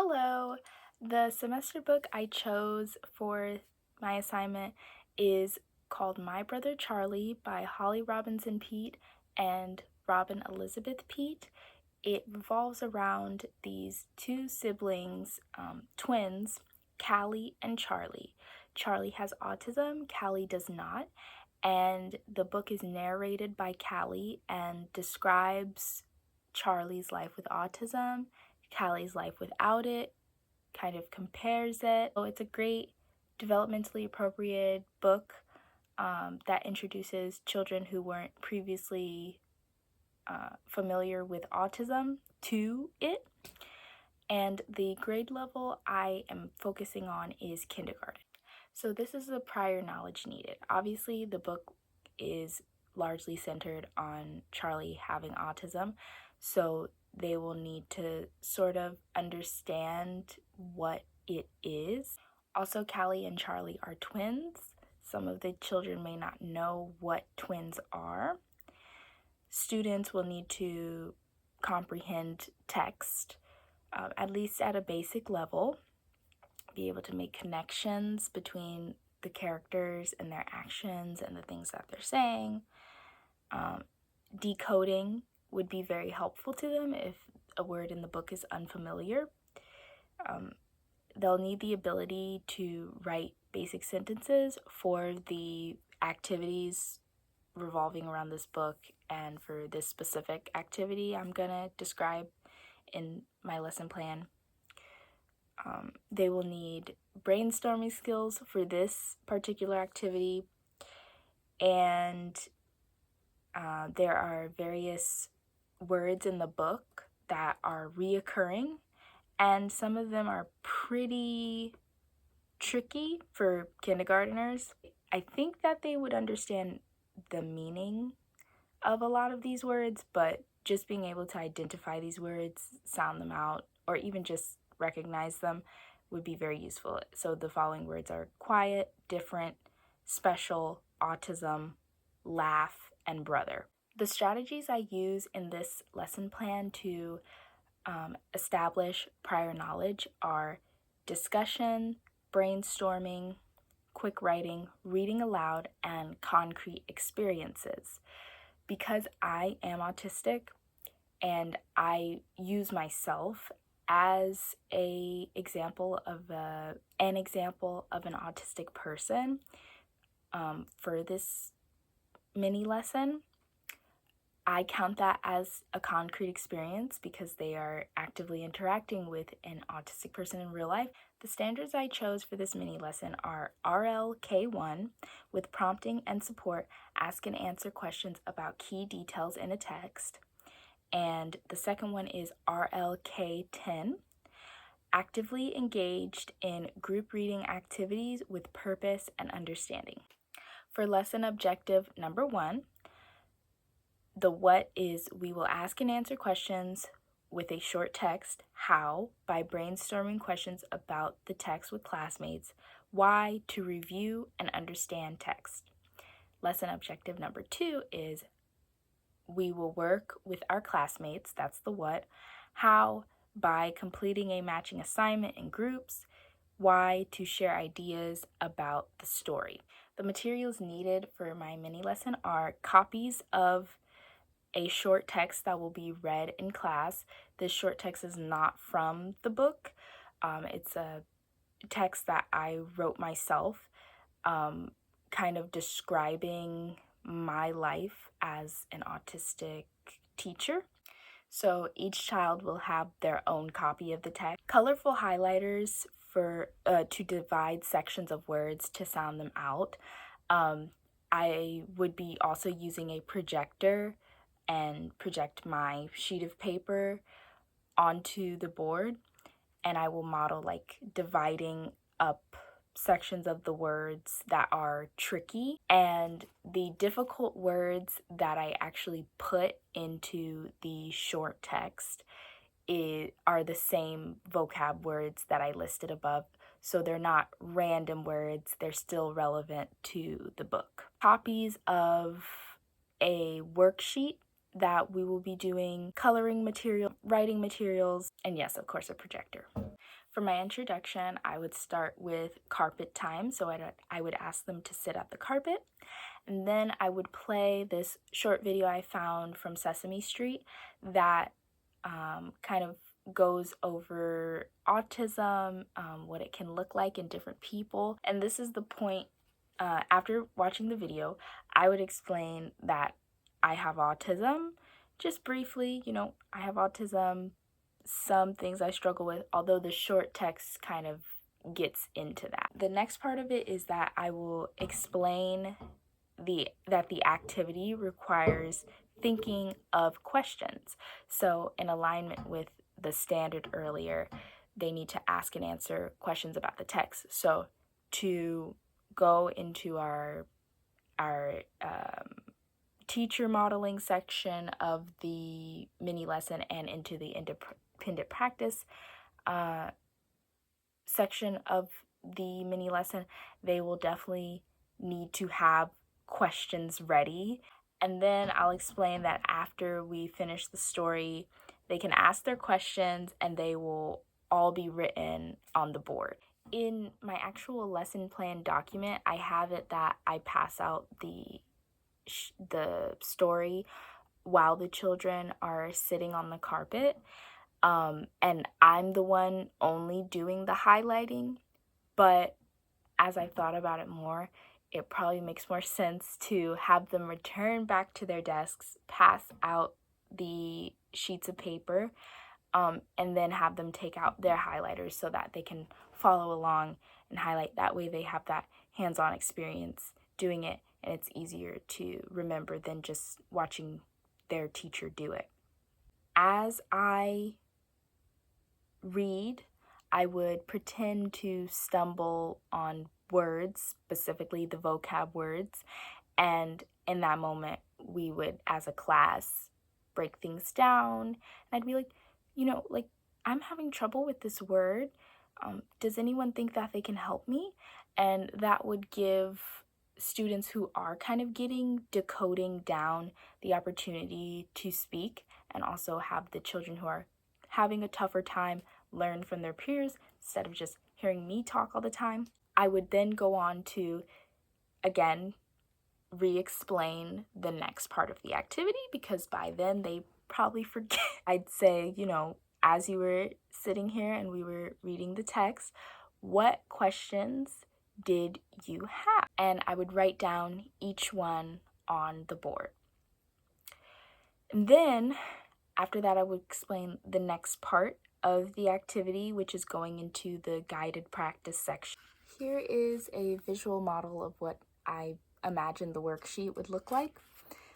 Hello! The semester book I chose for my assignment is called My Brother Charlie by Holly Robinson Peete and Robin Elizabeth Peete. It revolves around these two siblings, twins, Callie and Charlie. Charlie has autism, Callie does not, and the book is narrated by Callie and describes Charlie's life with autism, Callie's life without it, kind of compares it. So it's a great developmentally appropriate book that introduces children who weren't previously familiar with autism to it. And the grade level I am focusing on is kindergarten. So this is the prior knowledge needed. Obviously, the book is largely centered on Charlie having autism, so they will need to sort of understand what it is. Also, Callie and Charlie are twins. Some of the children may not know what twins are. Students will need to comprehend text, at least at a basic level, be able to make connections between the characters and their actions and the things that they're saying. Decoding would be very helpful to them if a word in the book is unfamiliar. They'll need the ability to write basic sentences for the activities revolving around this book and for this specific activity I'm gonna describe in my lesson plan. They will need brainstorming skills for this particular activity, and there are various words in the book that are reoccurring, and some of them are pretty tricky for kindergartners. I think that they would understand the meaning of a lot of these words, but just being able to identify these words, sound them out, or even just recognize them would be very useful. So the following words are quiet, different, special, autism, laugh, and brother. The strategies I use in this lesson plan to establish prior knowledge are discussion, brainstorming, quick writing, reading aloud, and concrete experiences. Because I am autistic and I use myself as an example of an autistic person for this mini lesson, I count that as a concrete experience because they are actively interacting with an autistic person in real life. The standards I chose for this mini lesson are RLK1 with prompting and support, ask and answer questions about key details in a text. And the second one is RLK10, actively engaged in group reading activities with purpose and understanding. For lesson objective number 1, the what is we will ask and answer questions with a short text. How? By brainstorming questions about the text with classmates. Why? To review and understand text. Lesson objective number 2 is we will work with our classmates. That's the what. How? By completing a matching assignment in groups. Why? To share ideas about the story. The materials needed for my mini lesson are copies of a short text that will be read in class. This short text is not from the book. It's a text that I wrote myself, kind of describing my life as an autistic teacher. So each child will have their own copy of the text. Colorful highlighters for to divide sections of words to sound them out. I would be also using a projector and project my sheet of paper onto the board, and I will model like dividing up sections of the words that are tricky, and the difficult words that I actually put into the short text are the same vocab words that I listed above, so they're not random words, they're still relevant to the book. Copies of a worksheet that we will be doing coloring material, writing materials, and yes, of course, a projector. For my introduction, I would start with carpet time. So I would ask them to sit at the carpet, and then I would play this short video I found from Sesame Street that kind of goes over autism, what it can look like in different people. And this is the point, after watching the video, I would explain that I have autism, just briefly, I have autism, some things I struggle with, although the short text kind of gets into that. The next part of it is that I will explain that the activity requires thinking of questions. So in alignment with the standard earlier, they need to ask and answer questions about the text. So to go into our teacher modeling section of the mini lesson and into the independent practice section of the mini lesson, they will definitely need to have questions ready. And then I'll explain that after we finish the story, they can ask their questions and they will all be written on the board. In my actual lesson plan document, I have it that I pass out the story while the children are sitting on the carpet, and I'm the one only doing the highlighting. But as I thought about it more, it probably makes more sense to have them return back to their desks, pass out the sheets of paper, and then have them take out their highlighters so that they can follow along and highlight. That way they have that hands-on experience doing it, and it's easier to remember than just watching their teacher do it. As I read, I would pretend to stumble on words, specifically the vocab words, and in that moment, we would, as a class, break things down, and I'd be like, I'm having trouble with this word. Does anyone think that they can help me? And that would give students who are kind of decoding down the opportunity to speak, and also have the children who are having a tougher time learn from their peers instead of just hearing me talk all the time. I would then go on to, again, re-explain the next part of the activity, because by then they probably forget. I'd say, as you were sitting here and we were reading the text, what questions did you have? And I would write down each one on the board. And then after that, I would explain the next part of the activity, which is going into the guided practice section. Here is a visual model of what I imagine the worksheet would look like.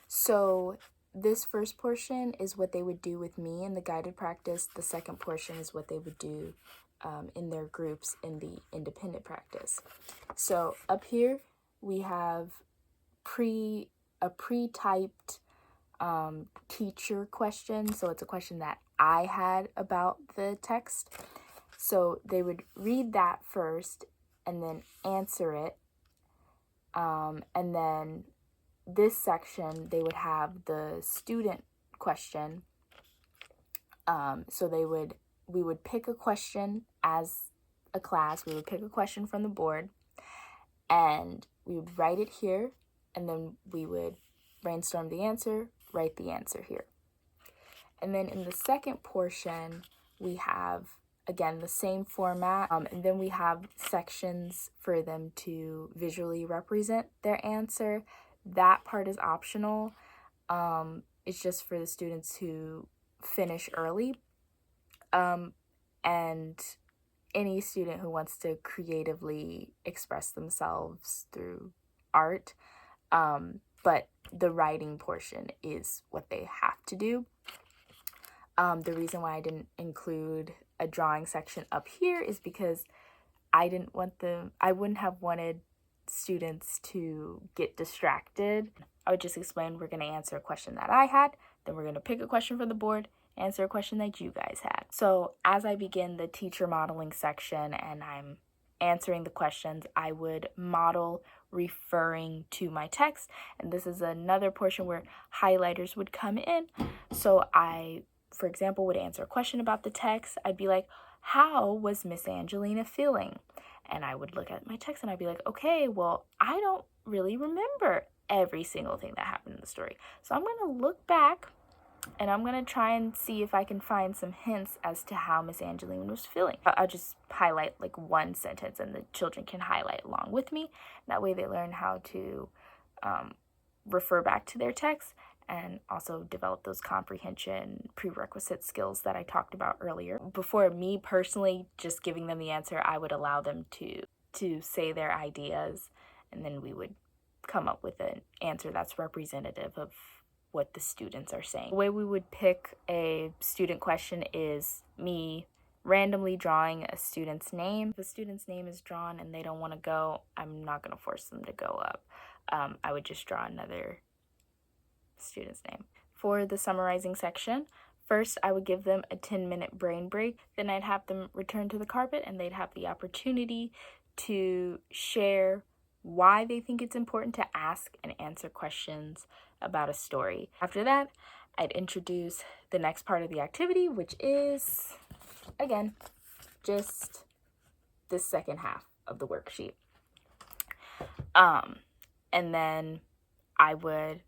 So this first portion is what they would do with me in the guided practice. The second portion is what they would do in their groups in the independent practice. So up here we have a pre-typed teacher question. So it's a question that I had about the text. So they would read that first and then answer it. And then this section, they would have the student question. So we would pick a question as a class. We would pick a question from the board and we would write it here, and then we would brainstorm the answer, write the answer here. And then in the second portion, we have, again, the same format, and then we have sections for them to visually represent their answer. That part is optional. It's just for the students who finish early, and any student who wants to creatively express themselves through art. But the writing portion is what they have to do. The reason why I didn't include a drawing section up here is because I wouldn't have wanted students to get distracted. I would just explain, we're going to answer a question that I had, then we're going to pick a question from the board, answer a question that you guys had. So as I begin the teacher modeling section and I'm answering the questions, I would model referring to my text. And this is another portion where highlighters would come in. So I, for example, would answer a question about the text. I'd be like, how was Miss Angelina feeling? And I would look at my text and I'd be like, okay, well, I don't really remember every single thing that happened in the story. So I'm going to look back and I'm going to try and see if I can find some hints as to how Miss Angelina was feeling. I'll just highlight like one sentence and the children can highlight along with me. That way they learn how to refer back to their text and also develop those comprehension prerequisite skills that I talked about earlier. Before me personally just giving them the answer, I would allow them to say their ideas, and then we would come up with an answer that's representative of what the students are saying. The way we would pick a student question is me randomly drawing a student's name. If a student's name is drawn and they don't want to go, I'm not going to force them to go up. I would just draw another student's name. For the summarizing section, first I would give them a 10-minute brain break. Then I'd have them return to the carpet and they'd have the opportunity to share why they think it's important to ask and answer questions about a story. After that, I'd introduce the next part of the activity, which is, again, just the second half of the worksheet. And then I would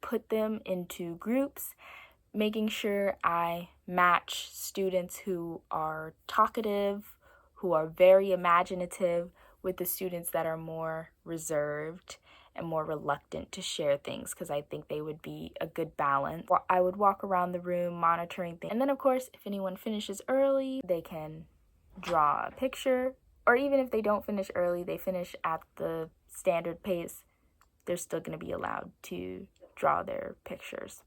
put them into groups, making sure I match students who are talkative, who are very imaginative, with the students that are more reserved and more reluctant to share things, because I think they would be a good balance. I would walk around the room monitoring things. And then, of course, if anyone finishes early, they can draw a picture. Or even if they don't finish early, they finish at the standard pace, they're still going to be allowed to draw their pictures.